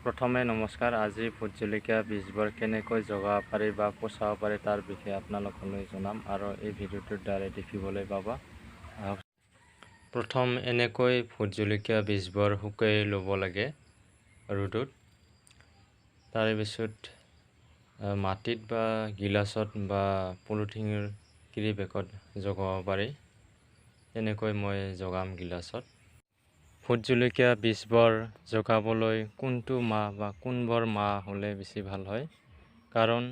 প্ৰথমে নমস্কাৰ। আজি ভোট জলকীয়া বীজবোৰ কেনেকৈ জগাব পাৰি বা পচাব পাৰি তাৰ বিষয়ে আপোনালোকলৈ জনাম আৰু এই ভিডিঅ'টোৰ দ্বাৰা দেখিবলৈ পাবা। প্ৰথম এনেকৈ ভোট জলকীয়া বীজবোৰ শুকাই ল'ব লাগে ৰ'দত। তাৰে পিছত মাটিত বা গিলাচত বা পলিথিনৰ কেৰি বেগত জগাব পাৰি। তেনেকৈ মই জগাম গিলাচত। ভোট জলকীয়া বীজবোৰ জগাবলৈ কোনটো মাহ বা কোনবোৰ মাহ হ'লে বেছি ভাল হয়? কাৰণ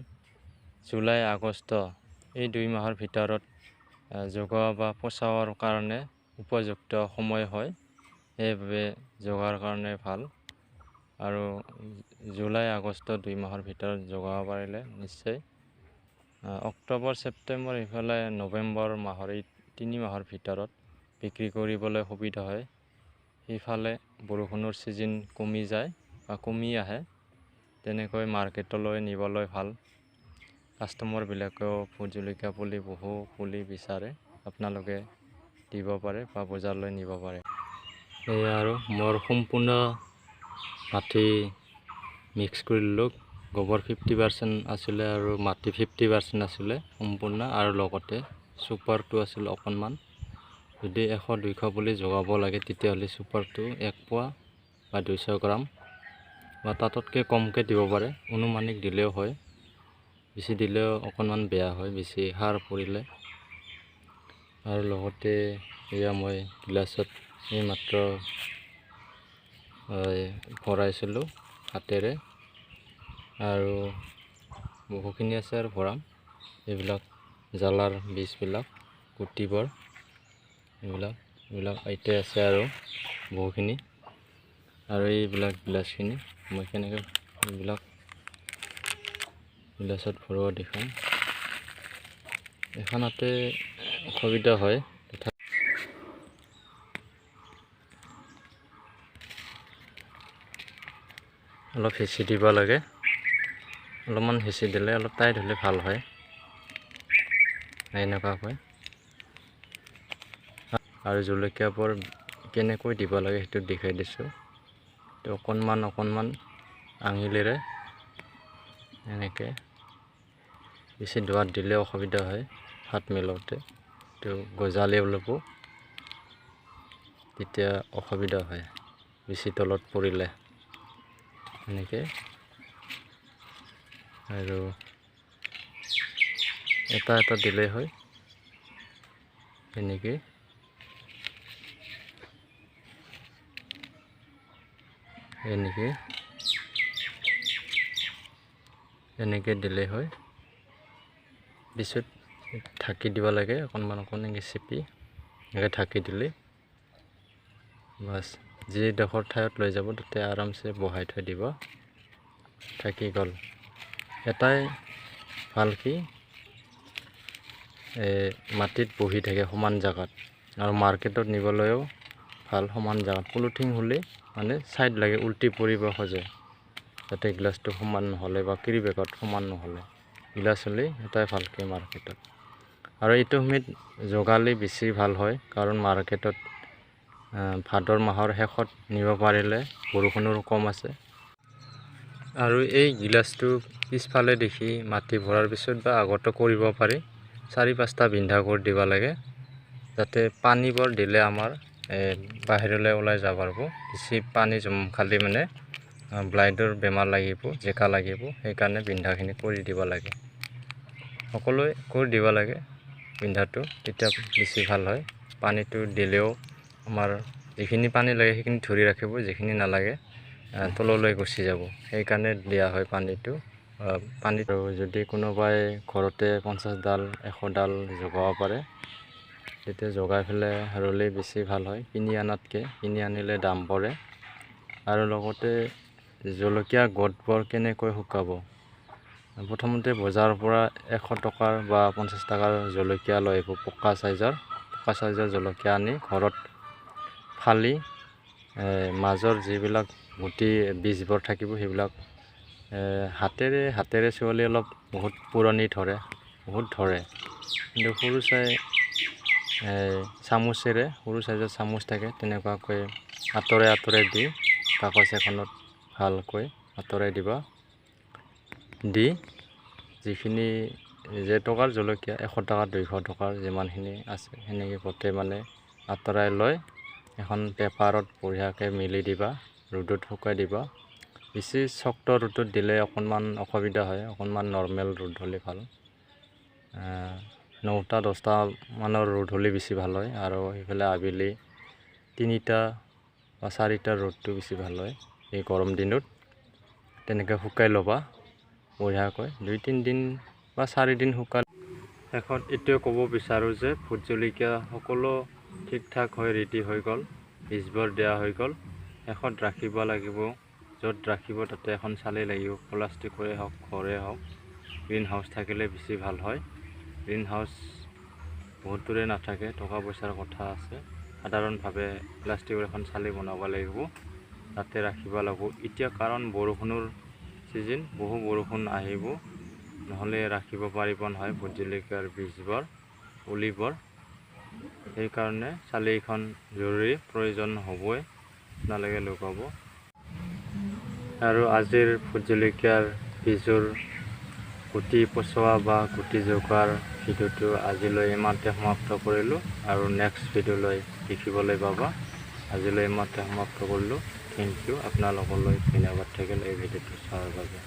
জুলাই আগষ্ট এই 2 মাহৰ ভিতৰত জগোৱা বা পচাবৰ কাৰণে উপযুক্ত সময় হয়। সেইবাবে জগাৰ কাৰণে ভাল আৰু জুলাই আগষ্ট 2 মাহৰ ভিতৰত জগাব পাৰিলে নিশ্চয় অক্টোবৰ ছেপ্টেম্বৰ ইফালে নৱেম্বৰ মাহৰ এই 3 মাহৰ ভিতৰত বিক্ৰী কৰিবলৈ সুবিধা হয়। সেইফালে বৰষুণৰ ছিজন কমি যায় বা কমি আহে। তেনেকৈ মাৰ্কেটলৈ নিবলৈ ভাল। কাষ্টমাৰবিলাকেও ভোট জলকীয়া বহু পুলি বিচাৰে। আপোনালোকে দিব পাৰে বা বজাৰলৈ নিব পাৰে। সেয়া আৰু মোৰ সম্পূৰ্ণ মাটি মিক্স কৰি ল'লোঁ। গোবৰ 50% আছিলে আৰু মাটি 50% আছিলে সম্পূৰ্ণ, আৰু লগতে চুপাৰটো আছিল অকণমান। যদি 100-200 পুলি জগাব লাগে তেতিয়াহ'লে চুপাৰটো 1 পোৱা বা 200 গ্ৰাম বা তাতকৈ কমকৈ দিব পাৰে। অনুমানিক দিলেও হয়, বেছি দিলেও অকণমান বেয়া হয় বেছি সাৰ পৰিলে। আৰু লগতে এয়া মই গিলাচত এইমাত্ৰ ভৰাইছিলোঁ হাতেৰে, আৰু বহুখিনি আছে আৰু ভৰাম। এইবিলাক জ্বালাৰ বীজবিলাক গুটিবোৰ এইবিলাক আইতে আছে আৰু বহুখিনি। আৰু এইবিলাক গিলাচখিনি মই কেনেকৈ এইবিলাক গিলাচত ভৰোৱা দেখাম। এখনতে অসুবিধা হয়, অলপ হেঁচি দিব লাগে। অলপমান হেঁচি দিলে অলপ টাইট হ'লে ভাল হয়। এনেকুৱাকৈ আৰু জলকীয়াবোৰ কেনেকৈ দিব লাগে সেইটো দেখাই দিছোঁ। তো অকণমান আঙুলিৰে এনেকৈ, বেছি দোৱাত দিলে অসুবিধা হয় হাত মেলাওঁতে। তো গজালি ওলাব, তেতিয়া অসুবিধা হয় বেছি তলত পৰিলে এনেকৈ। আৰু এটা দিলেই হয় এনেকৈ। এনেকৈ দিলেই হয়। পিছত ঢাকি দিব লাগে অকণমান চেপি, এনেকৈ ঢাকি দিলে বাছ যিডোখৰ ঠাইত লৈ যাব তাতে আৰামছে বহাই থৈ দিব, থাকি গ'ল। এটাই ভাল কি মাটিত বহি থাকে সমান জেগাত, আৰু মাৰ্কেটত নিবলৈও ভাল সমান জেগাত। পলিথিন হ'লে মানে ছাইড লাগে, উল্টি পৰিব খোজে, যাতে গিলাচটো সমান নহ'লে বা কেৰি বেগত সমান নহ'লে। গিলাচ হ'লে এটাই ভালকৈ মাৰ্কেটত। আৰু এইটো সময়ত জগালে বেছি ভাল হয়, কাৰণ মাৰ্কেটত ভাদৰ মাহৰ শেষত নিব পাৰিলে বৰষুণৰো কম আছে। আৰু এই গিলাচটো পিছফালে দেখি মাটি ভৰাৰ পিছত বা আগতো কৰিব পাৰি, 4-5টা বিন্ধা কৰি দিব লাগে, যাতে পানীবোৰ দিলে আমাৰ বাহিৰলৈ ওলাই যাব পাৰিব। বেছি পানী খালি মানে ব্লাইডৰ বেমাৰ লাগিব, জেকা লাগিব, সেইকাৰণে বিন্ধাখিনি কৰি দিব লাগে। সকলোৱে কৰি দিব লাগে বিন্ধাটো, তেতিয়া বেছি ভাল হয়। পানীটো দিলেও আমাৰ যিখিনি পানী লাগে সেইখিনি ধৰি ৰাখিব, যিখিনি নালাগে তললৈ গুচি যাব, সেইকাৰণে দিয়া হয় পানীটো। যদি কোনোবাই ঘৰতে 50ডাল 100ডাল জগাব পাৰে, তেতিয়া জগাই পেলাই ৰুলে বেছি ভাল হয় কিনি আনাতকৈ। কিনি আনিলে দাম পৰে। আৰু লগতে জলকীয়া গছবোৰ কেনেকৈ শুকাব? প্ৰথমতে বজাৰৰ পৰা 100 টকাৰ বা 50 টকাৰ জলকীয়া লৈ আহিব, পকা চাইজৰ জলকীয়া আনি ঘৰত ফালি মাজৰ যিবিলাক গুটি বীজবোৰ থাকিব সেইবিলাক হাতেৰে চুৱালে অলপ বহুত পুৰণি ধৰে, কিন্তু সৰু চামুচেৰে, সৰু চাইজৰ চামুচ থাকে, তেনেকুৱাকৈ আঁতৰে দি কাগজ এখনত ভালকৈ আঁতৰাই দিবা। দি যিখিনি যে টকাৰ জলকীয়া 100 টকা 200 টকাৰ যিমানখিনি আছে সেনেকৈ গোটেই মানে আঁতৰাই লৈ এখন পেপাৰত বঢ়িয়াকৈ মেলি দিবা, ৰ'দত শুকাই দিবা। বেছি শক্ত ৰ'দত দিলে অকণমান অসুবিধা হয়, অকণমান নৰ্মেল ৰ'দ হ'লে ভাল। 9টা 10টা মানৰ ৰ'দ হ'লে বেছি ভাল হয়, আৰু সেইফালে আবেলি 3টা বা 4টাৰ ৰ'দটো বেছি ভাল হয় এই গৰম দিনত। তেনেকৈ শুকাই ল'বা বঢ়িয়াকৈ 2-3 দিন বা 4 দিন শুকাল। শেষত এইটোৱে ক'ব বিচাৰোঁ যে ভোট জলকীয়া সকলো ঠিক ঠাক হৈ ৰেডি হৈ গ'ল, বীজবোৰ দিয়া হৈ গ'ল। শেষত ৰাখিব লাগিব, য'ত ৰাখিব তাতে এখন চালি লাগিব, প্লাষ্টিকৰে হওক ঘৰে হওক। গ্ৰীণ হাউচ থাকিলে বেছি ভাল হয়। গ্ৰীণ হাউচ বহুতৰে নাথাকে, টকা পইচাৰ কথা আছে, সাধাৰণভাৱে প্লাষ্টিকৰ এখন চালি বনাব লাগিব, তাতে ৰাখিব লাগিব। এতিয়া কাৰণ বৰষুণৰ ছিজন, বহু বৰষুণ আহিব, নহ'লে ৰাখিব পাৰিব নহয় ভোট জলকীয়াৰ বীজবোৰ পুলিবোৰ। সেইকাৰণে চালিখন জৰুৰী প্ৰয়োজন হ'বই, আপোনালোকে লগাব। আৰু আজিৰ ভোট জলকীয়াৰ বীজৰ গুটি পচোৱা বা গুটি জোকাৰ ভিডিঅ'টো আজিলৈ ইমানতে সমাপ্ত কৰিলোঁ, আৰু নেক্সট ভিডিঅ'লৈ দেখিবলৈ পাবা। আজিলৈ ইমানতে সমাপ্ত কৰিলোঁ। থেংক ইউ, আপোনালোকলৈ ধন্যবাদ থাকিল এই ভিডিঅ'টো চোৱাৰ বাবে।